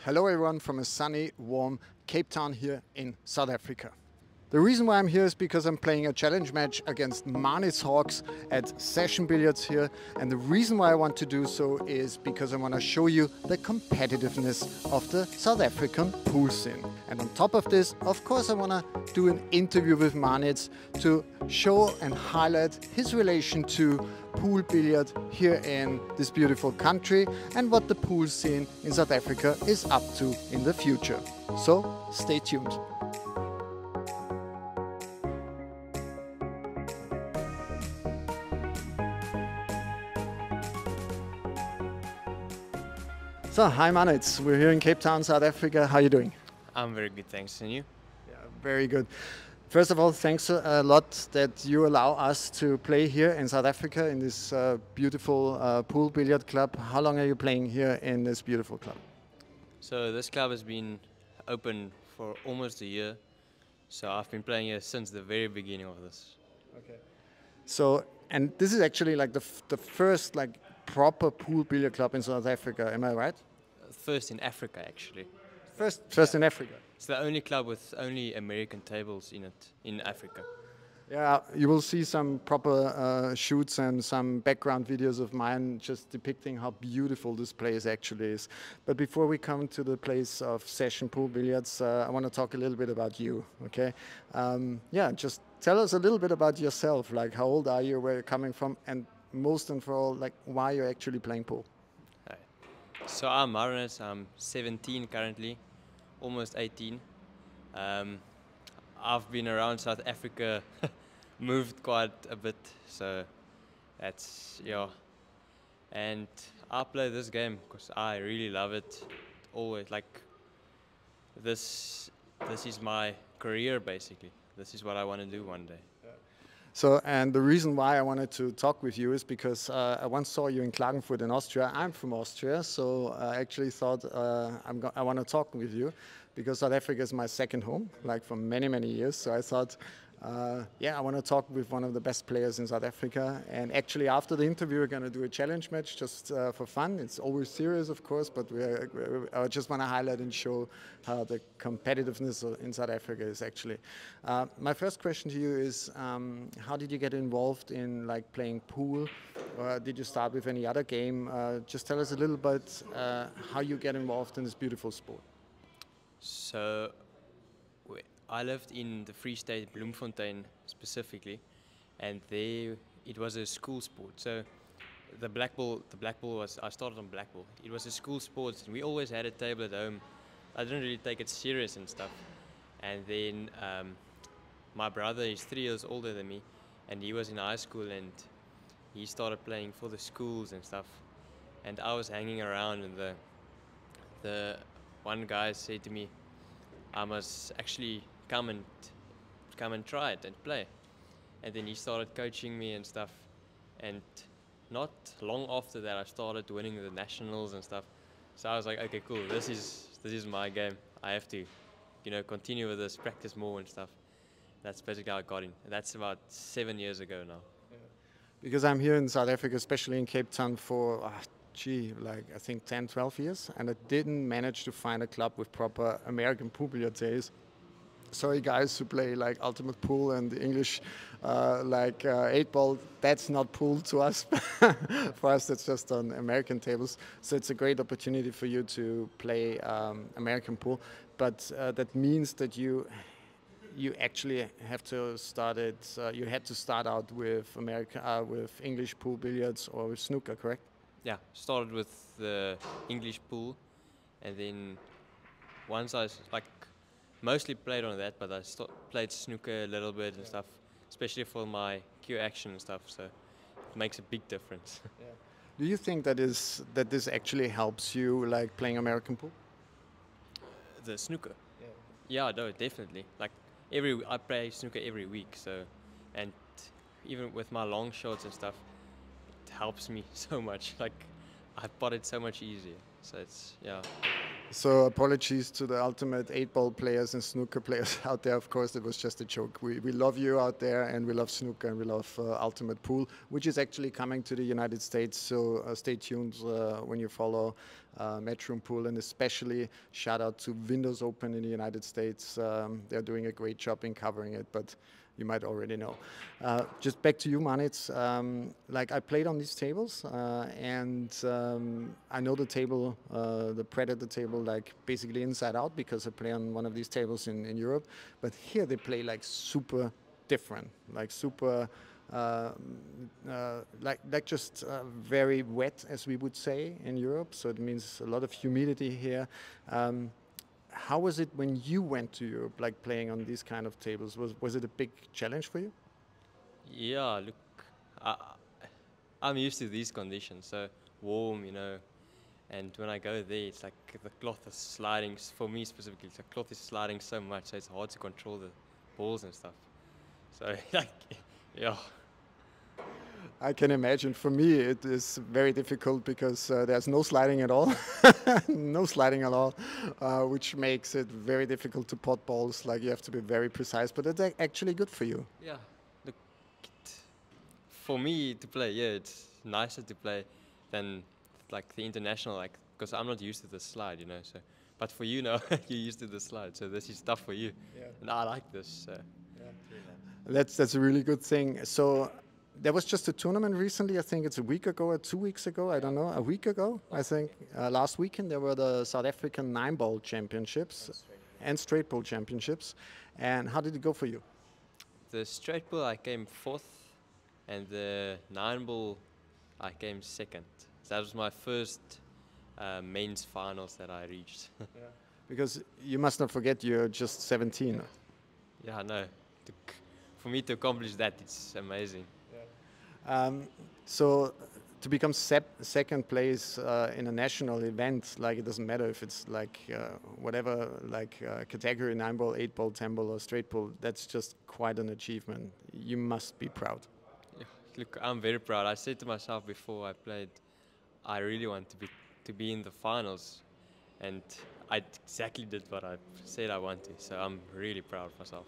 Hello everyone from a sunny, warm Cape Town here in South Africa. The reason why I'm here is because I'm playing a challenge match against Marnitz Hawkes at Session Billiards here, and the reason why I want to do so is because I want to show you the competitiveness of the South African pool scene. And on top of this, of course, I want to do an interview with Marnitz to show and highlight his relation to pool billiard here in this beautiful country and what the pool scene in South Africa is up to in the future. So stay tuned. So, hi Marnitz, we're here in Cape Town, South Africa. How are you doing? I'm very good, thanks. And you? Yeah, very good. First of all, thanks a lot that you allow us to play here in South Africa in this beautiful pool billiard club. How long are you playing here in this beautiful club? So this club has been open for almost a year. So I've been playing here since the very beginning of this. Okay. So, and this is actually like the first like proper pool billiard club in South Africa, am I right? First in Africa, actually. First in Africa. It's the only club with only American tables in it, in Africa. Yeah, you will see some proper shoots and some background videos of mine just depicting how beautiful this place actually is. But before we come to the place of session pool billiards, I want to talk a little bit about you, okay? Yeah, just tell us a little bit about yourself, like how old are you, where you're coming from, and most and for all, like why you're actually playing pool. Right. So I'm Marnitz, I'm 17 currently, almost 18. I've been around South Africa, moved quite a bit, so that's, yeah. And I play this game because I really love it. Always, like, this is my career basically. This is what I want to do one day. So, and the reason why I wanted to talk with you is because I once saw you in Klagenfurt in Austria. I'm from Austria, so I actually thought I want to talk with you because South Africa is my second home, like for many, many years. So I thought, yeah, I want to talk with one of the best players in South Africa. And actually after the interview, we're going to do a challenge match just for fun. It's always serious, of course, but I just want to highlight and show how the competitiveness in South Africa is actually. My first question to you is, how did you get involved in like playing pool? Or did you start with any other game? Just tell us a little bit how you get involved in this beautiful sport. So I lived in the Free State, Bloemfontein specifically, and there it was a school sport. So the black ball was, I started on black ball. It was a school sport, and we always had a table at home. I didn't really take it serious and stuff. And then my brother is 3 years older than me, and he was in high school, and he started playing for the schools and stuff. And I was hanging around, and the one guy said to me, I must actually come and try it and play. And then he started coaching me and stuff. And not long after that, I started winning the nationals and stuff. So I was like, okay, cool. This is my game. I have to, continue with this, practice more and stuff. That's basically how I got in. And that's about 7 years ago now. Yeah. Because I'm here in South Africa, especially in Cape Town, for like I think 10, 12 years, and I didn't manage to find a club with proper American pool billiard days. Sorry guys who play like ultimate pool and the English like 8-ball, that's not pool to us. For us that's just on American tables. So it's a great opportunity for you to play American pool, but that means that you actually have to start it, you had to start out with with English pool billiards or with snooker, correct? Yeah, started with the English pool, and then once I mostly played on that, but I played snooker a little bit and stuff, especially for my cue action and stuff. So it makes a big difference. Yeah. Do you think that this actually helps you like playing American pool? The snooker. Yeah, no, definitely. Like I play snooker every week, so, and even with my long shots and stuff, helps me so much. Like I pot it so much easier. So it's, yeah. So apologies to the ultimate 8-ball players and snooker players out there. Of course, it was just a joke. We love you out there, and we love snooker, and we love Ultimate Pool, which is actually coming to the United States. So stay tuned when you follow Matchroom Pool, and especially shout out to Windows Open in the United States. They're doing a great job in covering it, but you might already know. Just back to you, Marnitz. Like I played on these tables, and I know the table, the Predator table, like basically inside out because I play on one of these tables in Europe. But here they play like super different, like super. Like just very wet, as we would say in Europe. So it means a lot of humidity here. How was it when you went to Europe, like playing on these kind of tables? Was it a big challenge for you? Yeah, look, I, I'm used to these conditions, so warm, and when I go there, it's like the cloth is sliding. For me specifically, the cloth is sliding so much, so it's hard to control the balls and stuff. So, like, yeah. I can imagine. For me, it is very difficult because there's no sliding at all, no sliding at all, which makes it very difficult to pot balls. Like you have to be very precise, but it's actually good for you. Yeah, look, for me to play, yeah, it's nicer to play than like the international, like because I'm not used to the slide, So, but for you now, you're used to the slide, so this is tough for you. Yeah. And I like this. So. Yeah. That's a really good thing. So there was just a tournament recently. I think it's a week ago or 2 weeks ago. I don't know. A week ago, I think. Last weekend there were the South African 9-ball championships and straight ball championships. And how did it go for you? The straight ball I came fourth, and the 9-ball I came second. So that was my first men's finals that I reached. Yeah. Because you must not forget you're just 17. Yeah, I know. For me to accomplish that, it's amazing. So to become second place in a national event, like it doesn't matter if it's like whatever, like category 9-ball, 8-ball, 10-ball, or straight ball, that's just quite an achievement. You must be proud. Yeah, look, I'm very proud. I said to myself before I played, I really want to be in the finals, and I exactly did what I said I want to. So I'm really proud of myself.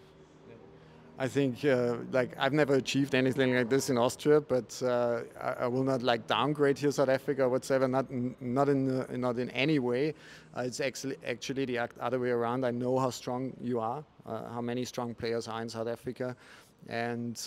I think like I've never achieved anything like this in Austria, but I will not like downgrade here South Africa whatsoever. Not in any way. It's actually the other way around. I know how strong you are, how many strong players are in South Africa, and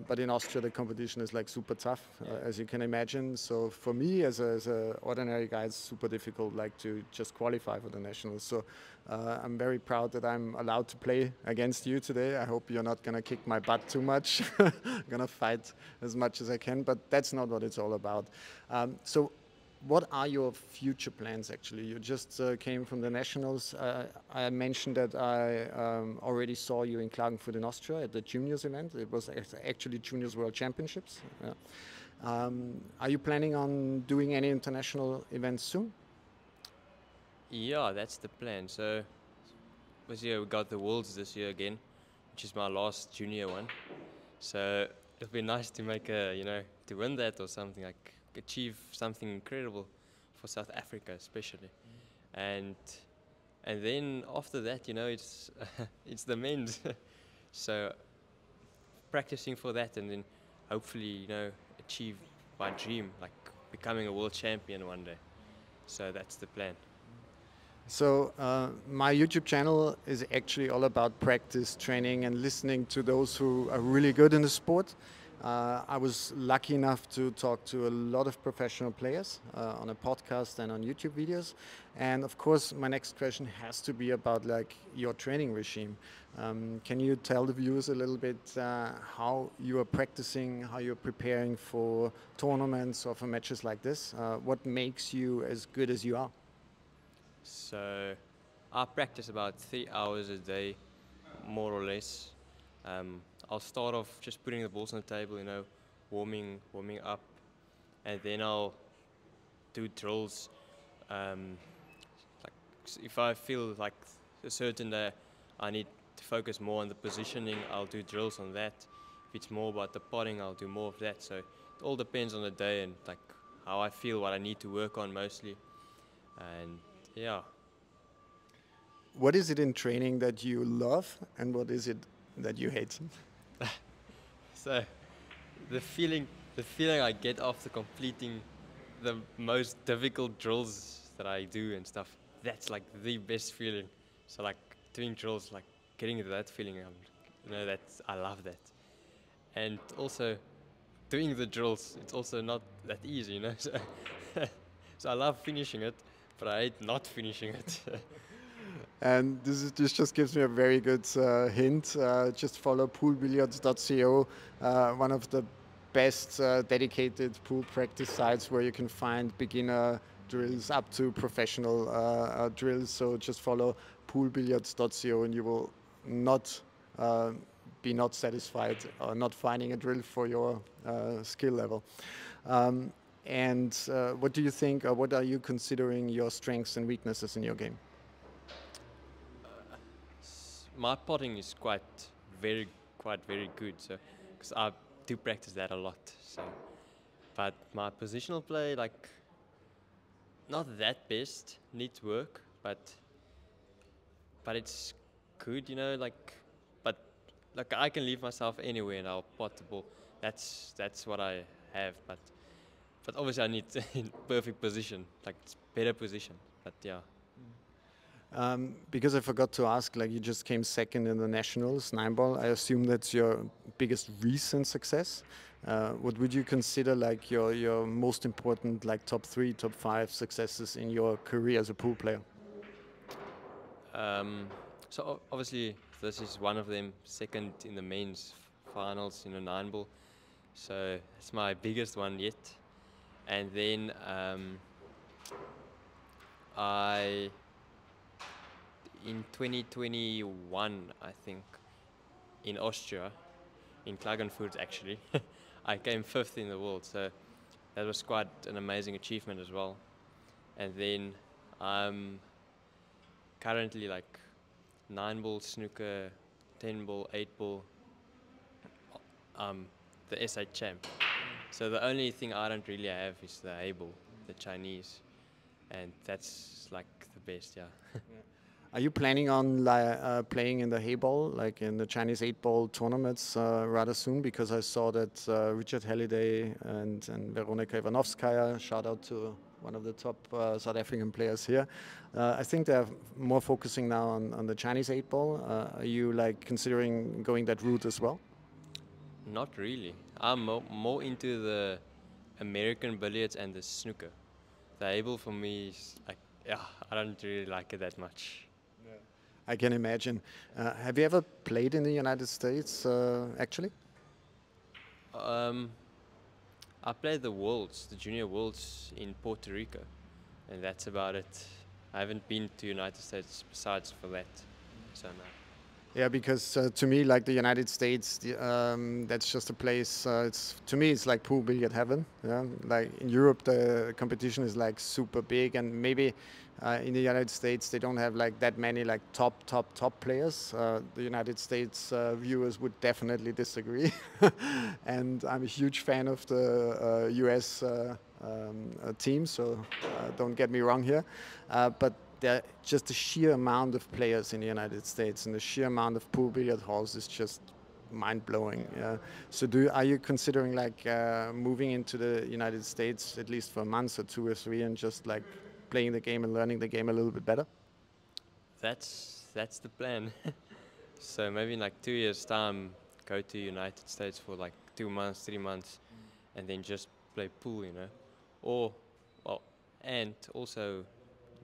but in Austria the competition is like super tough, as you can imagine. So for me as a ordinary guy, it's super difficult like to just qualify for the nationals. So I'm very proud that I'm allowed to play against you today. I hope you're not gonna kick my butt too much. I'm gonna fight as much as I can, but that's not what it's all about. So what are your future plans actually? You just came from the nationals. I mentioned that I already saw you in Klagenfurt in Austria at the juniors event. It was actually juniors world championships. Yeah. Are you planning on doing any international events soon? Yeah, that's the plan. So this year we got the Worlds this year again, which is my last junior one. So it'll be nice to make to win that or something, like achieve something incredible for South Africa especially. And then after that, it's it's the men's. So practicing for that, and then hopefully, achieve my dream, like becoming a world champion one day. So that's the plan. So my YouTube channel is actually all about practice, training, and listening to those who are really good in the sport. I was lucky enough to talk to a lot of professional players on a podcast and on YouTube videos. And of course, my next question has to be about like your training regime. Can you tell the viewers a little bit how you are practicing, how you're preparing for tournaments or for matches like this? What makes you as good as you are? So I practice about 3 hours a day, more or less. I'll start off just putting the balls on the table, warming up, and then I'll do drills. Like if I feel like a certain day I need to focus more on the positioning, I'll do drills on that. If it's more about the potting, I'll do more of that. So it all depends on the day and like how I feel, what I need to work on mostly. And yeah. what is it in training that you love, and what is it that you hate? So the feeling I get after completing the most difficult drills that I do and stuff, that's like the best feeling. So like doing drills, like getting that feeling, I love that. And also doing the drills, it's also not that easy, So, so I love finishing it, but I hate not finishing it. And this just gives me a very good hint. Just follow poolbilliards.co, one of the best dedicated pool practice sites where you can find beginner drills up to professional drills. So just follow poolbilliards.co and you will not be not satisfied or not finding a drill for your skill level. And what do you think, or what are you considering your strengths and weaknesses in your game? My potting is quite very good. So, because I do practice that a lot. So, but my positional play, like, not that best, needs work, but it's good, But like I can leave myself anywhere and I'll pot the ball. That's what I have, but obviously I need in perfect position, like it's better position. But yeah. Because I forgot to ask, like you just came second in the nationals, 9-ball. I assume that's your biggest recent success. What would you consider like your most important, like top 3, top 5 successes in your career as a pool player? So obviously this is one of them. Second in the men's finals in a 9-ball. So it's my biggest one yet. And then in 2021, I think, in Austria, in Klagenfurt actually, I came 5th in the world. So that was quite an amazing achievement as well. And then I'm currently like 9-ball snooker, 10-ball, 8-ball, the SA champ. So the only thing I don't really have is the A-ball, the Chinese, and that's like the best, yeah. Are you planning on playing in the Hay-ball, like in the Chinese 8-ball tournaments rather soon? Because I saw that Richard Halliday and Veronika Ivanovskaya, shout out to one of the top South African players here. I think they're more focusing now on the Chinese 8-ball. Are you like considering going that route as well? Not really. I'm more into the American billiards and the snooker. The A-ball for me is like, yeah, I don't really like it that much. I can imagine. Have you ever played in the United States, actually? I played the junior worlds in Puerto Rico, and that's about it. I haven't been to United States besides for that, so no. Yeah, because to me, like the United States, that's just a place. To me, it's like pool billiard heaven. Yeah, like in Europe, the competition is like super big, and maybe in the United States they don't have like that many like top players. The United States viewers would definitely disagree, and I'm a huge fan of the U.S. Team. So don't get me wrong here, but just the sheer amount of players in the United States and the sheer amount of pool billiard halls is just mind-blowing. So are you considering like moving into the United States at least for a month or 2 or 3 and just like playing the game and learning the game a little bit better? That's the plan. So maybe in like 2 years time, go to United States for like 2 months, 3 months, and then just play pool, and also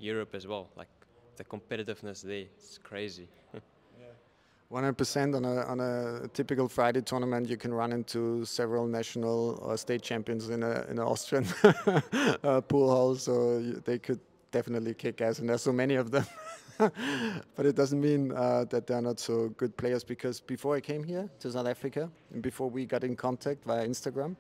Europe as well, like the competitiveness there, it's crazy. 100% on a typical Friday tournament, you can run into several national or state champions in an Austrian pool hall, so they could definitely kick ass, and there's so many of them. But it doesn't mean that they're not so good players, because before I came here to South Africa, and before we got in contact via Instagram,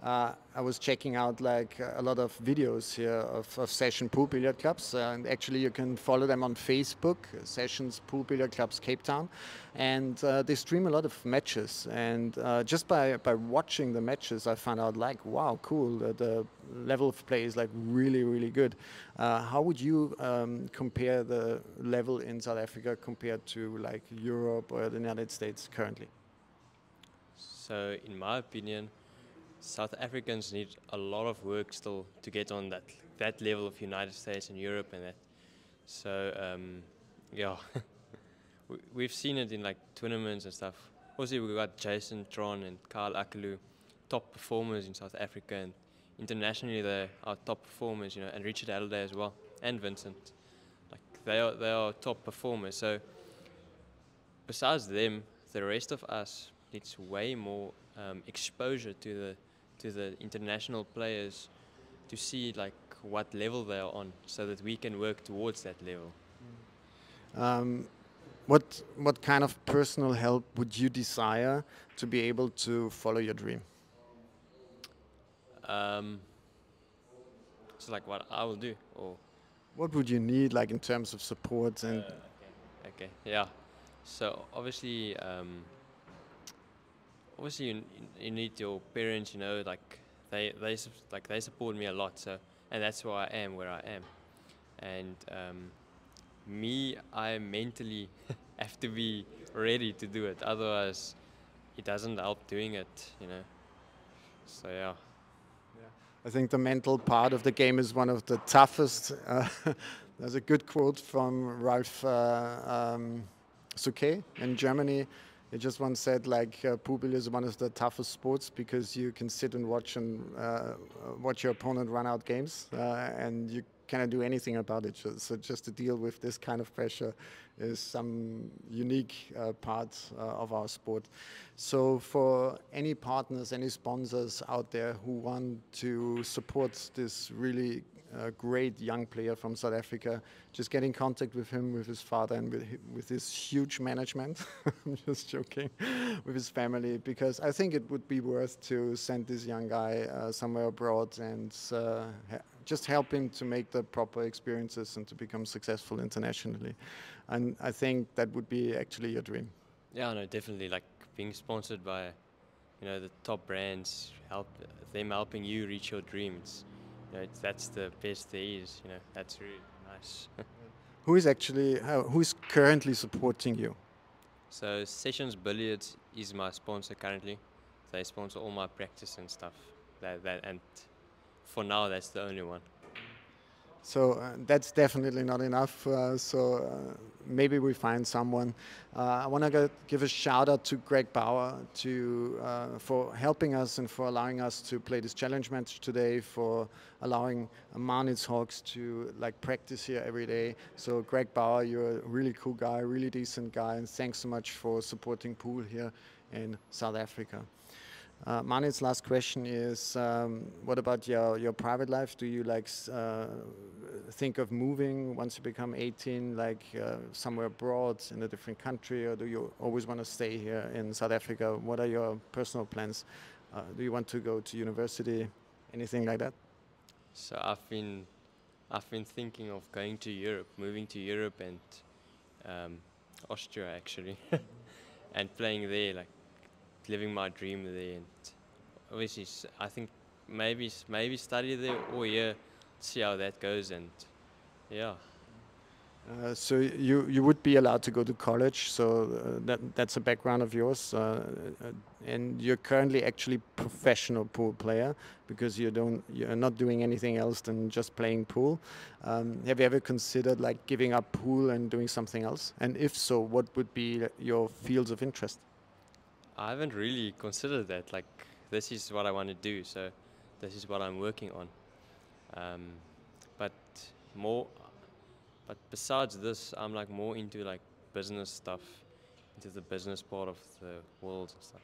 I was checking out like a lot of videos here of session pool billiard clubs, and actually you can follow them on Facebook, Sessions Pool Billiard Clubs Cape Town, and they stream a lot of matches, and just by watching the matches I found out like, wow, cool, the level of play is like really, really good. How would you compare the level in South Africa compared to like Europe or the United States currently? So, in my opinion, South Africans need a lot of work still to get on that level of United States and Europe and that. So, yeah, we've seen it in like tournaments and stuff. Also, we got Jason Tron and Kyle Akalu, top performers in South Africa, and internationally they are top performers, you know, and Richard Halliday as well, and Vincent. Like they are top performers. So besides them, the rest of us needs way more exposure to the international players to see like what level they are on, so that we can work towards that level. What kind of personal help would you desire to be able to follow your dream? So like what I will do, or What would you need, like in terms of support and? okay, yeah. So obviously, you need your parents. You know, like they support me a lot. So, and that's why I am where I am. And me, I mentally have to be ready to do it. Otherwise, it doesn't help doing it. You know. So yeah. I think the mental part of the game is one of the toughest. There's a good quote from Ralph Souquet in Germany. He just once said, like, pool billiards is one of the toughest sports because you can sit and watch your opponent run out games, and you cannot do anything about it. So just to deal with this kind of pressure is some unique part of our sport. So for any partners, any sponsors out there who want to support this really great young player from South Africa, just get in contact with him, with his father, and with his huge management. I'm just joking, with his family, because I think it would be worth to send this young guy somewhere abroad and just help him to make the proper experiences and to become successful internationally. And I think that would be actually your dream. Yeah, no, definitely. Like being sponsored by, you know, the top brands, helping you reach your dreams. You know, that's the best there is. You know, that's really nice. Who's currently supporting you? So Sessions Billiards is my sponsor currently. They sponsor all my practice and stuff. And for now, that's the only one. So that's definitely not enough. So maybe we find someone. I want to give a shout out to Greg Bauer for helping us and for allowing us to play this challenge match today, for allowing Marnitz Hawkes to like practice here every day. So Greg Bauer, you're a really cool guy, really decent guy, and thanks so much for supporting pool here in South Africa. Marnitz, last question is, what about your private life? Do you like think of moving once you become 18, like somewhere abroad in a different country, or do you always want to stay here in South Africa? What are your personal plans? Do you want to go to university, anything like that? So I've been thinking of going to Europe, moving to Europe and Austria actually, and playing there, like living my dream there. And obviously, I think maybe study there or here, see how that goes. And yeah. So you would be allowed to go to college, so that's a background of yours, and you're currently actually professional pool player because you're not doing anything else than just playing pool. Have you ever considered like giving up pool and doing something else? And if so, what would be your fields of interest? I haven't really considered that. Like, this is what I want to do, so this is what I'm working on. But besides this, I'm like more into like business stuff, into the business part of the world and stuff.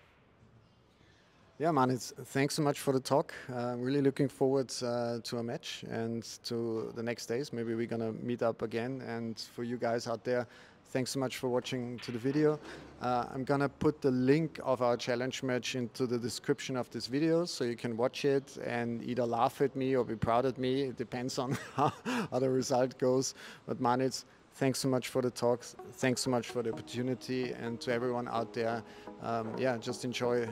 Yeah, man, thanks so much for the talk. I'm really looking forward to a match and to the next days. Maybe we're going to meet up again. And for you guys out there, thanks so much for watching to the video. I'm going to put the link of our challenge match into the description of this video so you can watch it and either laugh at me or be proud at me. It depends on how the result goes. But Marnitz, thanks so much for the talk. Thanks so much for the opportunity. And to everyone out there, yeah, just enjoy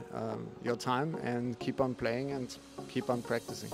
your time and keep on playing and keep on practicing.